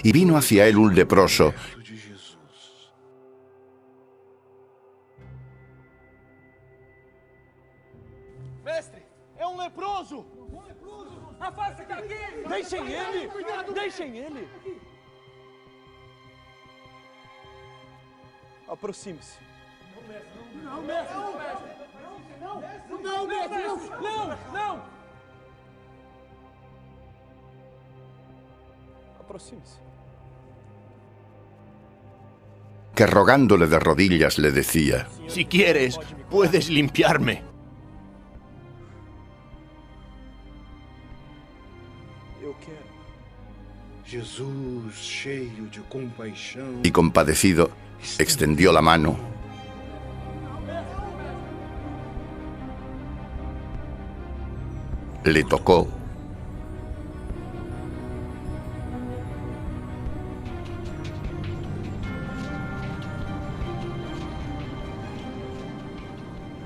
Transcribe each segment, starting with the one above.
Y vino hacia él un leproso, Mestre, é um leproso! Afasta daqui! Deixem ele! Deixem ele! Aproxime-se. Não, mestre! Não, mestre! Não! Aproxime-se. que rogándole de rodillas le decía: Si quieres, puedes limpiarme. Y compadecido, extendió la mano, le tocó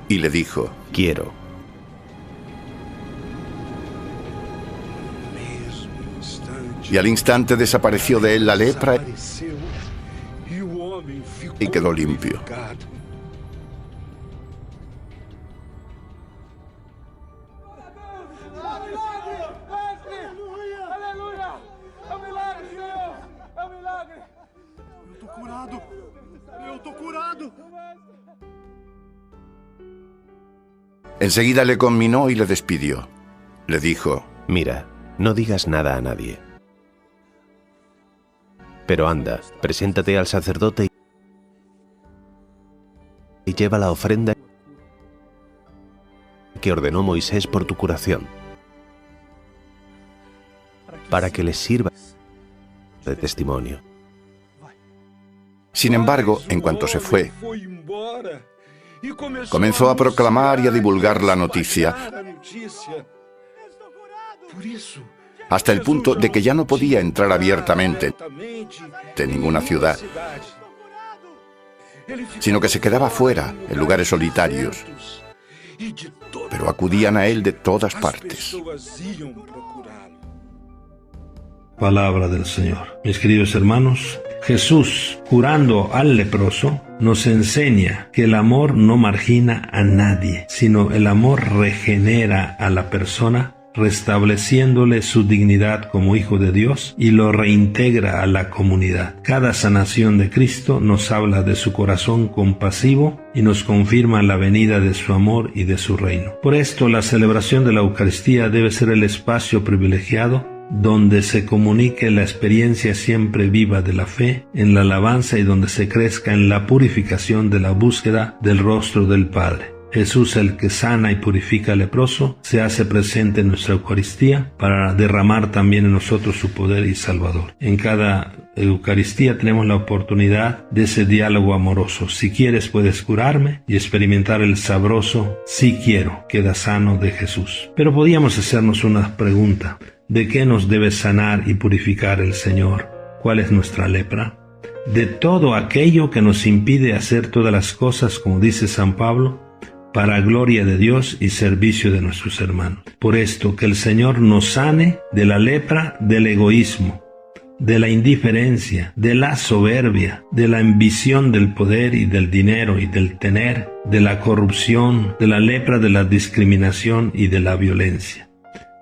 y le dijo: Quiero. Y al instante desapareció de él la lepra y quedó limpio. Enseguida le conminó y le despidió. Le dijo: Mira, no digas nada a nadie. Pero anda, preséntate al sacerdote y lleva la ofrenda que ordenó Moisés por tu curación, para que les sirva de testimonio. Sin embargo, en cuanto se fue, comenzó a proclamar y a divulgar la noticia, hasta el punto de que ya no podía entrar abiertamente de ninguna ciudad, sino que se quedaba fuera, en lugares solitarios, pero acudían a él de todas partes. Palabra del Señor. Mis queridos hermanos, Jesús, curando al leproso, nos enseña que el amor no margina a nadie, sino el amor regenera a la persona, restableciéndole su dignidad como hijo de Dios y lo reintegra a la comunidad. Cada sanación de Cristo nos habla de su corazón compasivo y nos confirma la venida de su amor y de su reino. Por esto, la celebración de la Eucaristía debe ser el espacio privilegiado donde se comunique la experiencia siempre viva de la fe en la alabanza y donde se crezca en la purificación de la búsqueda del rostro del Padre. Jesús, el que sana y purifica al leproso, se hace presente en nuestra Eucaristía para derramar también en nosotros su poder y salvador. En cada Eucaristía tenemos la oportunidad de ese diálogo amoroso. Si quieres, puedes curarme, y experimentar el sabroso "sí quiero, queda sano" de Jesús. Pero podíamos hacernos una pregunta: ¿de qué nos debe sanar y purificar el Señor? ¿Cuál es nuestra lepra? De todo aquello que nos impide hacer todas las cosas, como dice San Pablo, para gloria de Dios y servicio de nuestros hermanos. Por esto, que el Señor nos sane de la lepra del egoísmo, de la indiferencia, de la soberbia, de la ambición del poder y del dinero y del tener, de la corrupción, de la lepra de la discriminación y de la violencia,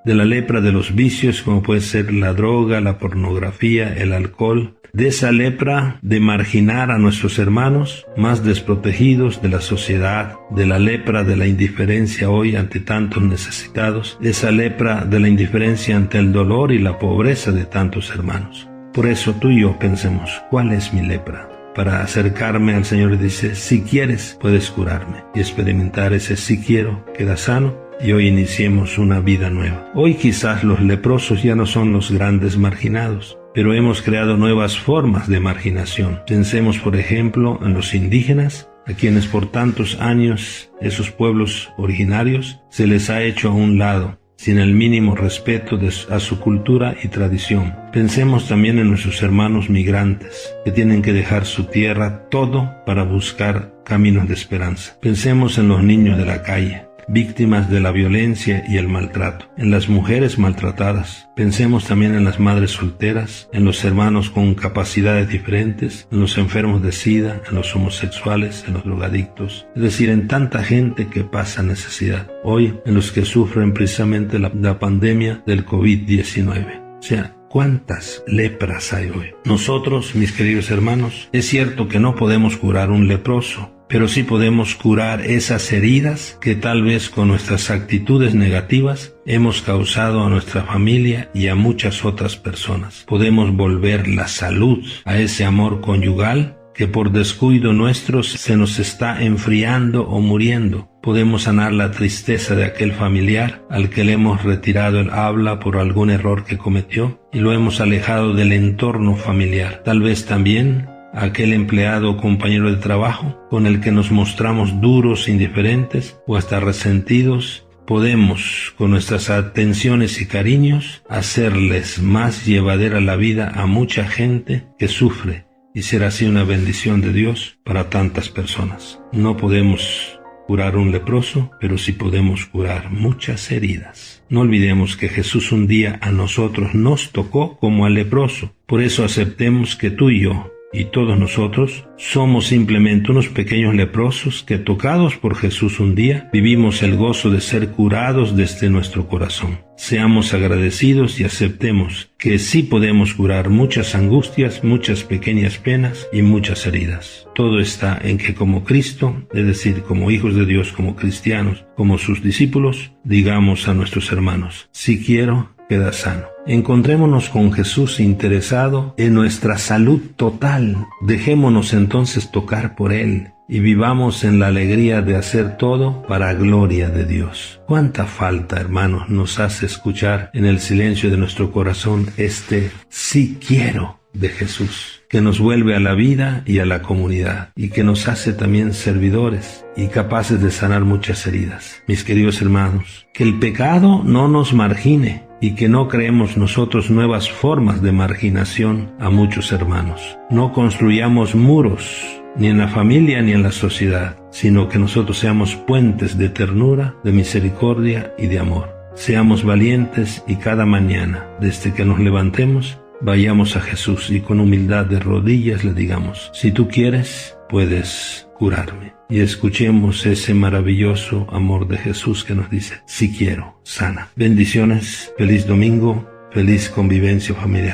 de la lepra de los vicios como puede ser la droga, la pornografía, el alcohol, de esa lepra de marginar a nuestros hermanos más desprotegidos de la sociedad, de la lepra de la indiferencia hoy ante tantos necesitados, de esa lepra de la indiferencia ante el dolor y la pobreza de tantos hermanos. Por eso tú y yo pensemos, ¿cuál es mi lepra? Para acercarme al Señor y dice: si quieres, puedes curarme, y experimentar ese "sí quiero, queda sano", y hoy iniciemos una vida nueva. Hoy quizás los leprosos ya no son los grandes marginados, pero hemos creado nuevas formas de marginación. Pensemos, por ejemplo, en los indígenas, a quienes por tantos años esos pueblos originarios se les ha hecho a un lado, sin el mínimo respeto a su cultura y tradición. Pensemos también en nuestros hermanos migrantes, que tienen que dejar su tierra todo para buscar caminos de esperanza. Pensemos en los niños de la calle, víctimas de la violencia y el maltrato, en las mujeres maltratadas. Pensemos también en las madres solteras, en los hermanos con capacidades diferentes, en los enfermos de SIDA, en los homosexuales, en los drogadictos, es decir, en tanta gente que pasa necesidad. Hoy, en los que sufren precisamente la pandemia del COVID-19. O sea, ¿cuántas lepras hay hoy? Nosotros, mis queridos hermanos, es cierto que no podemos curar un leproso, pero sí podemos curar esas heridas que tal vez con nuestras actitudes negativas hemos causado a nuestra familia y a muchas otras personas. Podemos volver la salud a ese amor conyugal que por descuido nuestro se nos está enfriando o muriendo. Podemos sanar la tristeza de aquel familiar al que le hemos retirado el habla por algún error que cometió y lo hemos alejado del entorno familiar. Tal vez también aquel empleado o compañero de trabajo con el que nos mostramos duros, indiferentes o hasta resentidos. Podemos, con nuestras atenciones y cariños, hacerles más llevadera la vida a mucha gente que sufre y será así una bendición de Dios para tantas personas. No podemos curar un leproso, pero sí podemos curar muchas heridas. No olvidemos que Jesús un día a nosotros nos tocó como al leproso. Por eso aceptemos que tú y yo, y todos nosotros, somos simplemente unos pequeños leprosos que, tocados por Jesús un día, vivimos el gozo de ser curados desde nuestro corazón. Seamos agradecidos y aceptemos que sí podemos curar muchas angustias, muchas pequeñas penas y muchas heridas. Todo está en que como Cristo, es decir, como hijos de Dios, como cristianos, como sus discípulos, digamos a nuestros hermanos: si quiero, queda sano. Encontrémonos con Jesús interesado en nuestra salud total. Dejémonos entonces tocar por Él y vivamos en la alegría de hacer todo para gloria de Dios. Cuánta falta, hermanos, nos hace escuchar en el silencio de nuestro corazón este sí quiero de Jesús, que nos vuelve a la vida y a la comunidad, y que nos hace también servidores y capaces de sanar muchas heridas. Mis queridos hermanos, que el pecado no nos margine y que no creemos nosotros nuevas formas de marginación a muchos hermanos. No construyamos muros, ni en la familia ni en la sociedad, sino que nosotros seamos puentes de ternura, de misericordia y de amor. Seamos valientes y cada mañana, desde que nos levantemos, vayamos a Jesús y con humildad de rodillas le digamos: si tú quieres, puedes curarme. Y escuchemos ese maravilloso amor de Jesús que nos dice: si quiero, sana. Bendiciones, feliz domingo, feliz convivencia familiar.